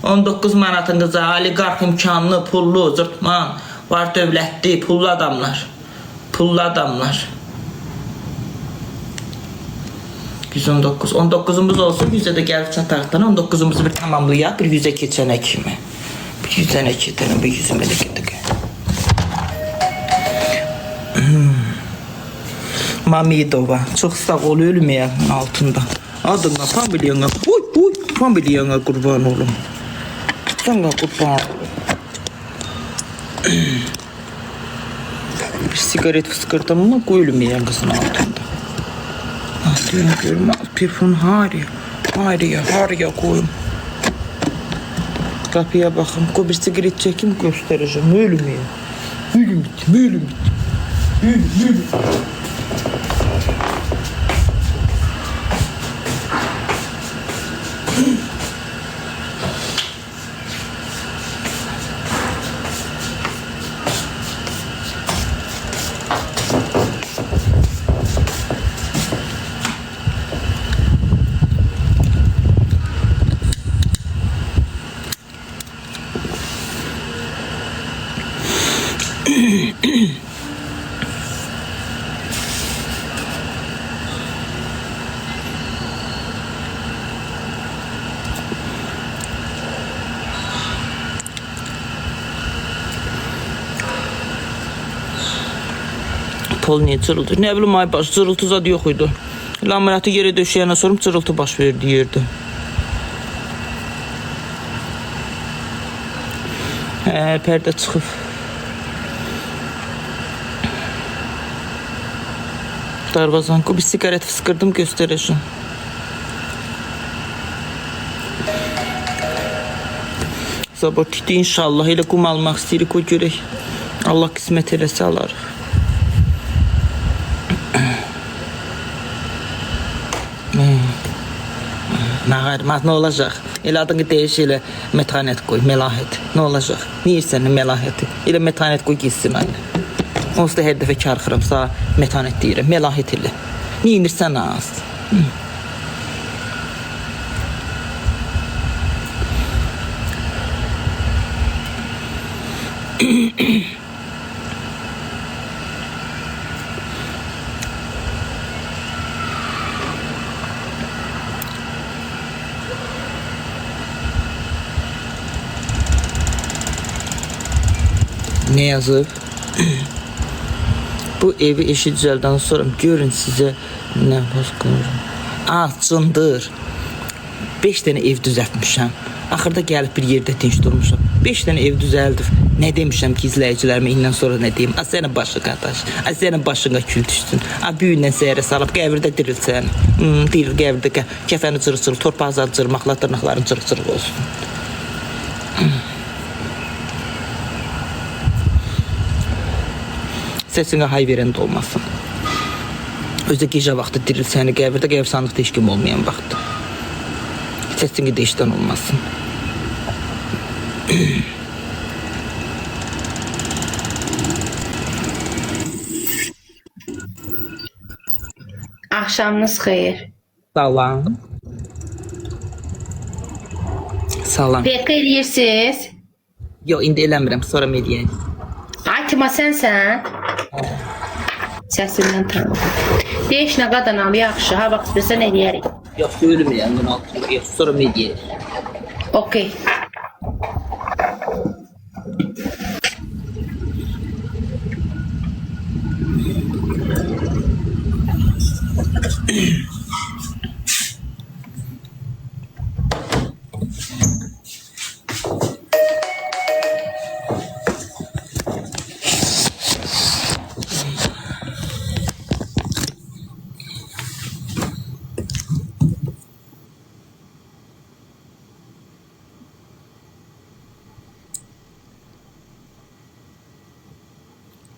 19 manatınıza oligarx imkanlı, pullu, zırtman, var dövlətli, pullu adamlar. 119. 19'umuz olsun, 100'e de gelip çatardan 19'umuzu bir tamamlayaq, bir 100'e keçənə kimi. Bir 100'e keçənə, bir 100'üme de getdik. Mamidova, çox sağ ol, ölməyəm altında. Adına, familiyana qurban olum. Sana qurban olum. Bir sigaret fıskırdım mı koyulmayan kızın altında. Nasıl görüm? Telefon harya koyum. Kapıya bakın. Bir sigaret çekim göstereceğim. Ölmeyeyim. Ölüm. Pol niye cırıldı? Ne bileyim ay baş cırıltı zadı yok idi. Laminatı yere döşeyene sorum cırıltı baş verdi yerde. Perde çıxıb. Darvazanko bir sigaret fıskırdım göstereceğim. Sabah titi inşallah elə kum almaq istəyirik o görək. Allah qismət eləsə alarıq. Ne olacak? Elə adını değiş elə metanet koy, Məlahət. Ne olacak? Niye sənin Məlahəti? Elə metanet koy gitsin aynı. Onsuz da hər dəfə karxıram, sağ metanet deyirəm, Məlahət elə. Niye inirsən az? Ne yazıb? Bu evi eşi düzəldən sonra görün sizə nə başqırır. Cındır. 5 dənə ev düzəltmişəm. Axırda gəlib bir yerdə dinç durmuşam. 5 dənə ev düzəldib. Nə demişəm ki izləyicilərimə indən sonra nə deyim? Sənin başı qardaş. Sənin başına kül düşsün. Büyünlə səyərə salıb qəbirdə dirilsən. Diril qəbirdə kəfəni cırıq-cırıq, torpaq zad cırmaqla dırnaqların cırıq-cırıq olsun. Səsinə hay verən də olmasın. Özdə gecə vaxtı diril səni qəbirdə, qəbirsanlıqda heç kim olmayan vaxtı. Sesini de işten olmasın. Axşamınız xeyir. Salam. Salam. PK eləyirsiniz? Yo, indi eləmirəm, sonra eləyək. Aytıma sənsən? Səsindən tanıdım. Deyiş nə qadan al, yaxşı. Ha, bax, istəsən eləyərik. Yox, ölməyəm, bunun altında. Yox, sonra eləyək. Okey.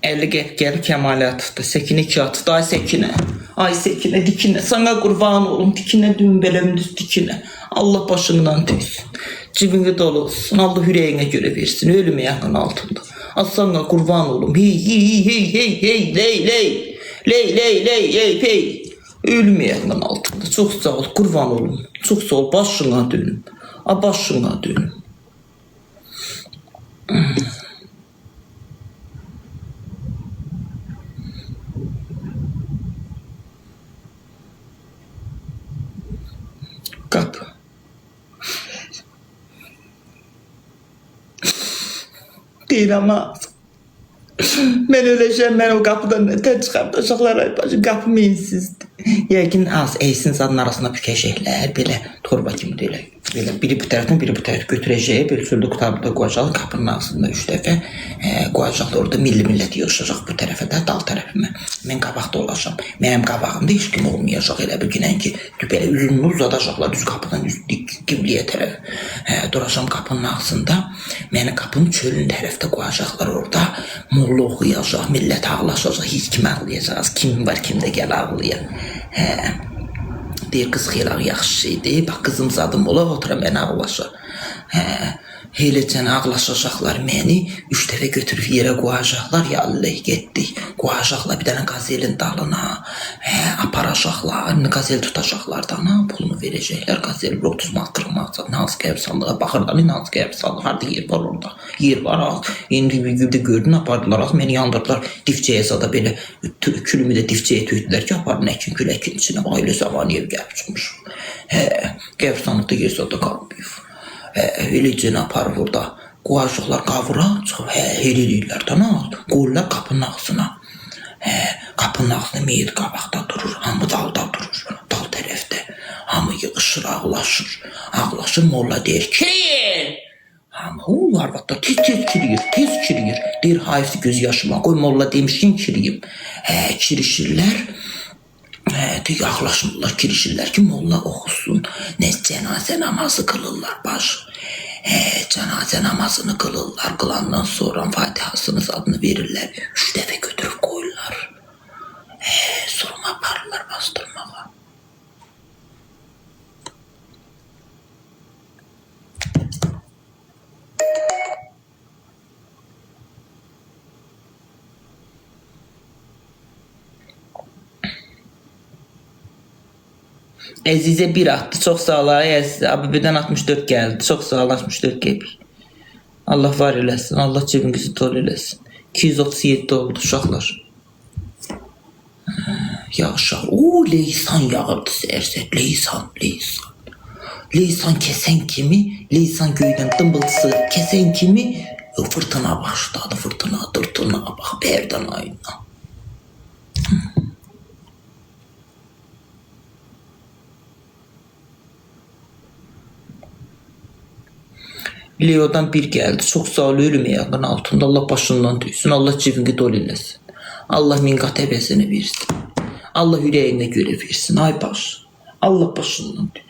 Eli gel Kemal'e atdı. Sekine iki atdı. Ay Sekine. Ay Sekine dikine. Sana kurban olun. Dikine düğümbelemdiz dikine. Allah başından tüysün. Cibini dolu olsun. Allah yüreğine göre versin. Ölüm yakın altında. Az sana kurban olun. Hey hey hey hey hey ley ley. Ley ley ley hey hey. Ölüm yakın altında. Çok sağ ol. Kurban olun. Çok sağ ol. Başına dönün. A başına dönün. Kapı. Değil ama ben öleceğim, ben o kapıdan neden çıkartacaklar ay bacım, kapım insizdi. Yəqin az eysin zadın arasında bükəcəklər, belə torba kimi deyil. Belə biri bu tərəfdən, biri bu tərəf götürəcək, belə sürüdə qutabda qoyacaq kapının ağzında 3 dəfə qoyacaqlar, orada milli millət yığışacaq bu tərəfə də, dal tərəfimə. Mən qabaqda olacağam. Mənim qabağımda heç kim olmayacaq, elə bir günən ki, belə üzünü uzadacaqlar düz kapıdan qibliyə tərəf. Duracağam kapının ağzında, məni kapının çölün tərəfdə qoyacaqlar orada. Molla oxuyacaq, millət ağlaşacaq, heç kim ağlayacaq, kim var, kim də gəl ağlayır. Deyir, qız xeyli yaxşı şeydir, bax qızım zadım ola, otura mənə ağlaşır. Heyləcən ağlaşacaqlar məni, 3 dəfə götürüb yerə qoyacaqlar, ya Allah getdik. Qoyacaqlar bir dənə qazelin dalına, aparacaqlar, qazel tutacaqlar dana, pulunu verəcəklər, qazel 30 manat 40 manat, hansı qəbirstanlığa baxırlar, hansı qəbirstanlığa, harada yer var orada, yer var az. İndi bir gündə gördün, apardılar az, məni yandırdılar, difçəyə zada belə, külümü də difçəyə töydülər ki, aparın əkin kül əkin içinə, ailə zamanı ev gəlib çıxmış. Qəbirstanlıqda yer zada qalmayıb. Eləcən aparır burada. Qoyacaqlar qavura, elə deyirlər da, qoyurlar qapının ağzına. Qapının ağzına meyit qabaqda durur, hamı dalda durur, dal tərəfdə. Hamı yığışır, ağlaşır. Ağlaşır, molla deyir, kirir! Hamı, arvadlar tez kiriyir. Deyir, hayıfdır göz yaşıma, qoy molla demişkin kiriyim. Kirişirlər. Yaxlaşmırlar, kirişirlər ki, molla oxusun. Nə cənazə namazı qılırlar baş. Cənazə namazını qılırlar. Qılandan sonra Fatihasını adını verirlər. 3 dəfə götürüb qoyurlar. Sonra aparırlar bastırmağa. Əzizə bir attı. Çox sağ ol Əzizə. ABB-dən 64 gəldi. Çox sağ ol 64 qəpik. Allah var eləsin. Allah cebinizi dolu eləsin. 237 oldu uşaqlar. Yağışaq. Leysan yağırdı səhər-səhər. Leysan. Leysan kəsən kimi, leysan göydən dımbıltısı kəsən kimi fırtına başladı. Fırtına bax, Bərdən ayına. Leo'dan bir geldi. Çok sağ ol, ölüme yakın altında. Allah başından tüysün. Allah cebini dolu eləsin. Allah min qat əvəzini versin. Allah yüreğine göre versin. Ay baş. Allah başından tüysün.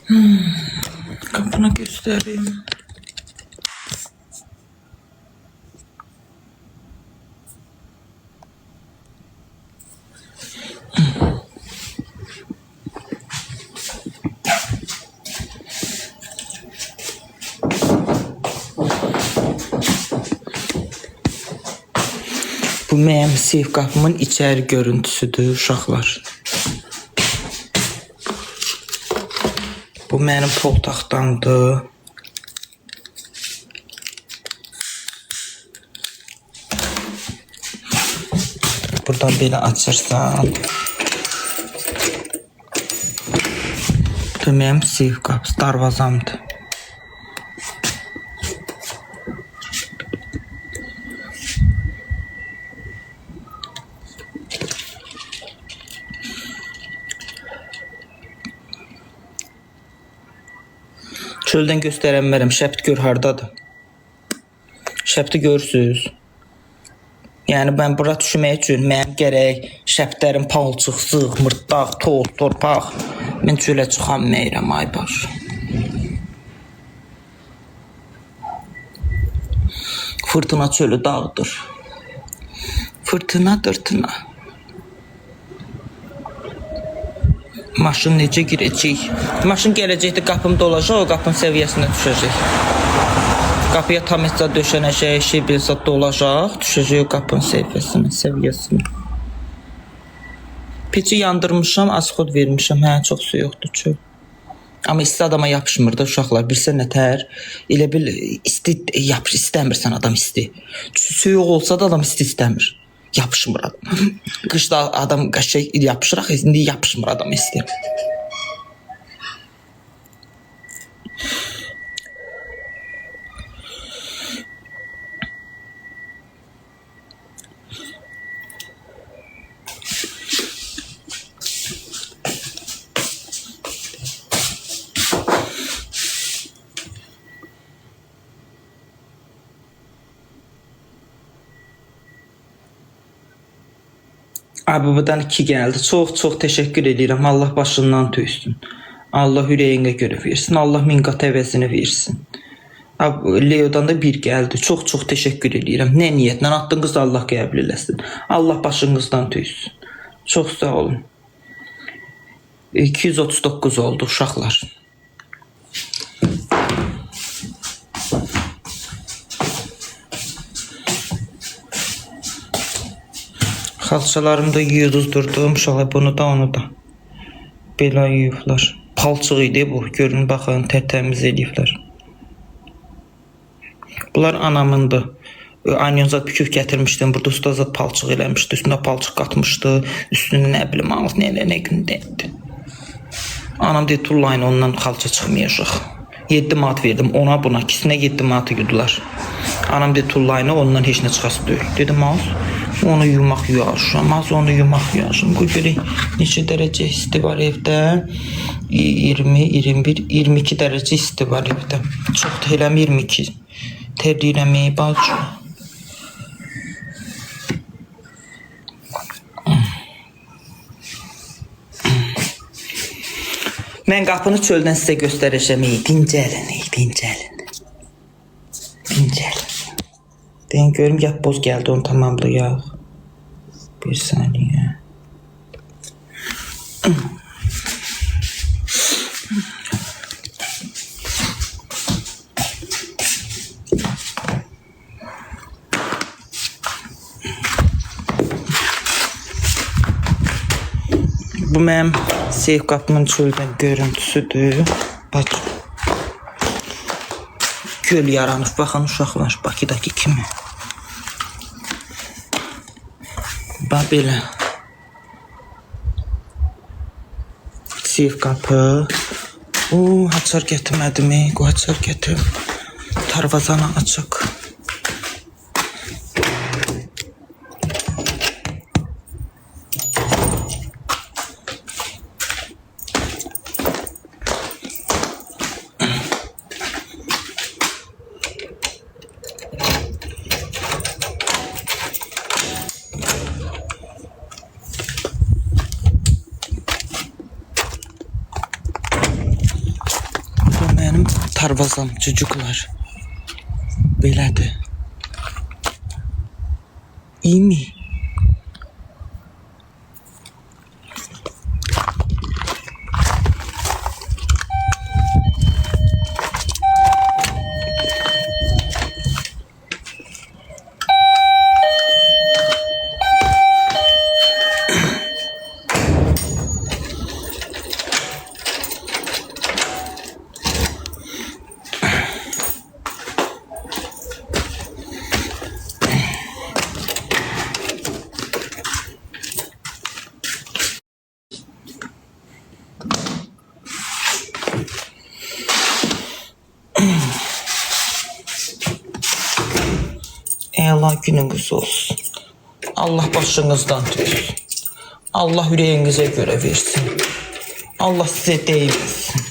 Kapını göstereyim. Bu mənim seyf qapımın içəri görüntüsüdür, uşaqlar. Bu mənim pol taxtamdır. Buradan belə açırsan. Bu mənim seyf qapısı, darvazamdır. Çöldən göstərənmərəm, şəbt gör hardadır. Şəbti görürsünüz. Yəni mən bura düşmək üçün mənim gərək şəbtlərim palçıq, zığ, mırtdaq, toz, torpaq. Mən çölə çıxanmayıram, ay baş. Fırtına çölü dağıdır. Fırtına dırtına. Maşın necə girəcək? Maşın gələcəkdə qapımda olacaq, o qapının səviyyəsinə düşəcək. Qapıya tam heç döşənəcək, şey bir zad olacaq, düşəcək o qapının səviyyəsinə. Peçi yandırmışam, az xod vermişəm, hə, çox su yoxdur, çöl. Amma isti adama yapışmır da uşaqlar, bilsən nətər? Elə bil isti istəmirsən adam isti. Su yox olsa da adam isti istəmir. Yapışmır adam. Qışda adam qəşəng yapışıraq, indi yapışmır adam isti. Abibadan 2 gəldi. Çox təşəkkür edirəm. Allah başından tüysün. Allah ürəyinə görə versin. Allah min qat əvəzini versin. Leodan da 1 gəldi. Çox təşəkkür edirəm. Nə niyyətlə atdınız, Allah qəbul eləsin. Allah başınızdan tüysün. Çox sağ olun. 239 oldu uşaqlar. Xalçalarımda yuduzdurdum, uşaqlar bunu da onu da. Belə yuyublar. Palçıq idi bu, görün baxın, tərtəmiz eləyiblər. Bunlar anamındır. Anyonzat büküb gətirmişdim, burada ustazat palçıq eləmişdi, üstünə palçıq qatmışdı, üstünə nə bilim, ağız nə gündəydi. Anam deyir, tullayın ondan xalça çıxmayacaq. 7 manat verdim ona buna, ikisinə 7 manat yudular. Anam deyir, tullayın ondan heç nə çıxası deyil. Dedim, ağız. Onu yumaq yuyarışamaz, onu yumaq yuyarışam. Qoy görək neçə dərəcə isti var evdə. 20, 21, 22 dərəcə isti var evdə. Çox da eləm 22. Terliyirəm bacı. Mən qapını çöldən sizə göstərəcəm. Dincəlin. Deyin görüm, yapboz gəldi, onu tamamlayaq. Bir saniyə. Bu mənim seyf qapımın çöldən görüntüsüdür. Bak. Göl yaranıb, baxın uşaqlar, Bakıdakı kimi. Bax belə. Seyf qapı. Açar gətirmədim, qoy açar gətir. Darvazanı açıq. darvazam çocuklar. Belədir. İyi mi? Əla gününüz olsun. Allah başınızdan tüksün. Allah yüreğinize göre versin. Allah size değmesin.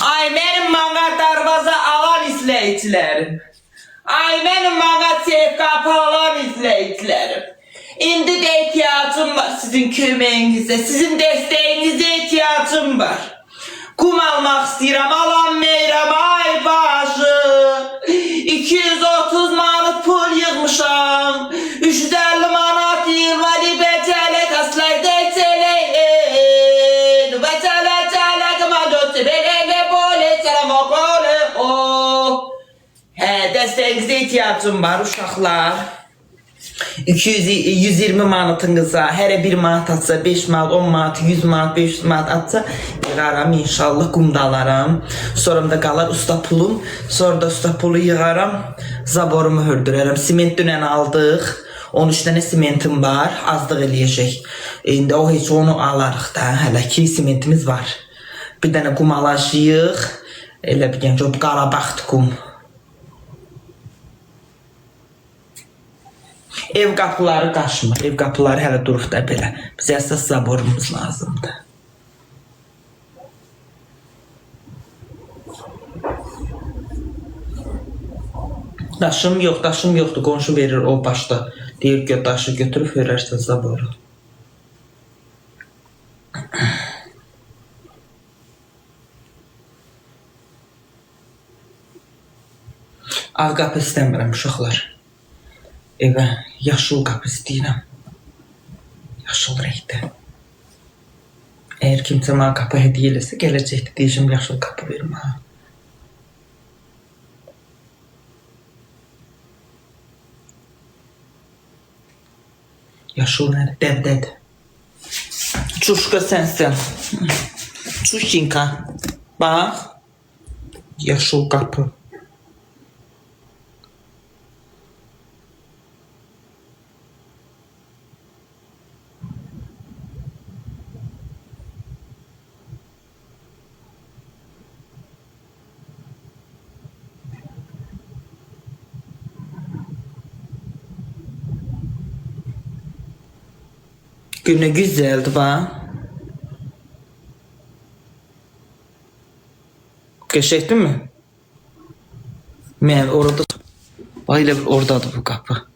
Ay benim manga darvaza alan izleyicilerim. Ay benim manga safe kapı alan izleyicilerim. İndi de ihtiyacım var sizin kömeğinize, sizin desteğinize ihtiyacım var. Kum almak istiyorum, alamayıram ay başı. 230 manat pul yığmışam. 350 manat yığmalı becele kaslaydı çeleyin. Becele çele kıma dötü belele bole selam okole o. He, desteğinize ihtiyacım var uşaklar. 120 manatınıza, hər bir manat atsa, 5 manat, 10 manat, 100 manat, 500 manat atsa, yığaram inşallah, qumda alaram. Sonra da qalar usta pulum, sonra da usta pulu yığaram, zaborumu hördürərəm. Siment dünən aldıq, 13 dənə simentim var, azdıq eləyəcək. İndi o heç onu alarıq da, hələ ki simentimiz var. Bir dənə qum alacağıq, elə bir gəncə, qarabaxtı qum. Ev qapıları qaşmır. Ev qapıları hələ durub da belə. Bizə əsas zaborumuz lazımdır. Daşım yox, daşım yoxdur. Qonşu verir o başda. Deyir ki, daşı götürüb verərsən zaboru. Ağ qapı istəmirəm uşaqlar. Evə yaşıl qapı istəyirəm. Yaşıl renkdə. Əgər kimsə mənə qapı hediyə eləsə, gələcəkdə deyəcəm yaşıl qapı verim ha. Yaşıl nədir? Dəbdədir. Çuşka sənsən. Çuşinka. Bax. Yaşıl qapı. Günü güzeldi bak. Geçecektin mi? Ben orada... Bayla oradadı bu kapı.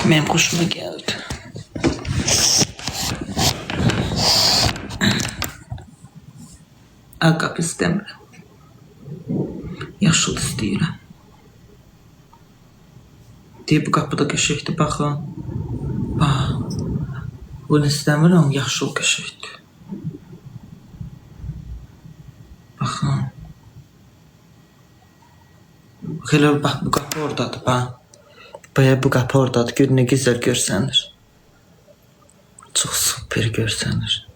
Benim hoşuma geldi. Ağ qapı istəmirəm. Yaşıl istəyirəm. Deyir, bu qapı da qəşəkdir, baxın. Bax. Bunu istəmirəm, yaşıl qəşəkdir. Baxın. Elə bax, bu qapı oradadır, bax. Baya bu qapı oradadır, gör nə gözəl görsənir. Çox super görsənir.